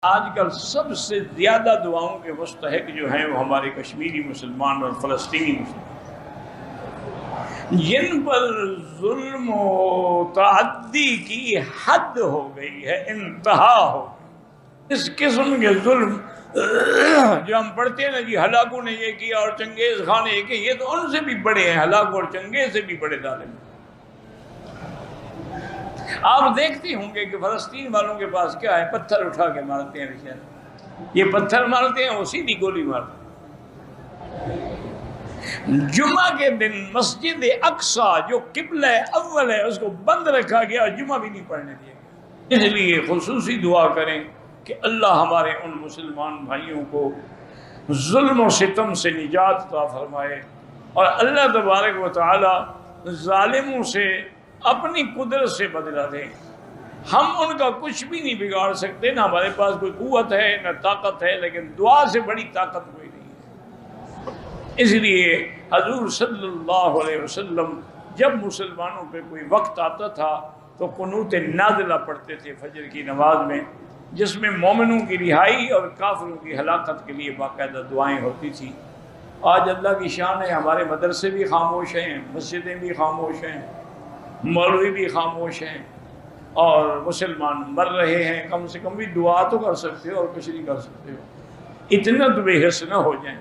آج کل سب سے زیادہ دعاؤں کے مستحق جو ہیں وہ ہمارے کشمیری مسلمان اور فلسطینی مسلمان، جن پر ظلم و تعدی کی حد ہو گئی ہے، انتہا ہو گئی۔ اس قسم کے ظلم جو ہم پڑھتے ہیں نا جی، ہلاکو نے یہ کیا اور چنگیز خان نے یہ کیا، یہ تو ان سے بھی بڑے ہیں، ہلاکو اور چنگیز سے بھی بڑے ظالم۔ آپ دیکھتے ہوں گے کہ فلسطین والوں کے پاس کیا ہے، پتھر اٹھا کے مارتے ہیں بیچارے، یہ پتھر مارتے ہیں، وہ سیدھی گولی مارتے ہیں۔ جمعہ کے دن مسجد اقصی جو قبلہ اول ہے اس کو بند رکھا گیا اور جمعہ بھی نہیں پڑھنے دیا گیا۔ اس لیے خصوصی دعا کریں کہ اللہ ہمارے ان مسلمان بھائیوں کو ظلم و ستم سے نجات عطا فرمائے، اور اللہ تبارک و تعالی ظالموں سے اپنی قدرت سے بدلہ دیں۔ ہم ان کا کچھ بھی نہیں بگاڑ سکتے، نہ ہمارے پاس کوئی قوت ہے نہ طاقت ہے، لیکن دعا سے بڑی طاقت کوئی نہیں ہے۔ اس لیے حضور صلی اللہ علیہ وسلم جب مسلمانوں پہ کوئی وقت آتا تھا تو قنوت نازلہ پڑھتے تھے فجر کی نماز میں، جس میں مومنوں کی رہائی اور کافروں کی ہلاکت کے لیے باقاعدہ دعائیں ہوتی تھیں۔ آج اللہ کی شان ہے، ہمارے مدرسے بھی خاموش ہیں، مسجدیں بھی خاموش ہیں، مولوی بھی خاموش ہیں، اور مسلمان مر رہے ہیں۔ کم سے کم بھی دعا تو کر سکتے ہو، اور کچھ نہیں کر سکتے ہو۔ اتنا تو بے حس نہ ہو جائیں۔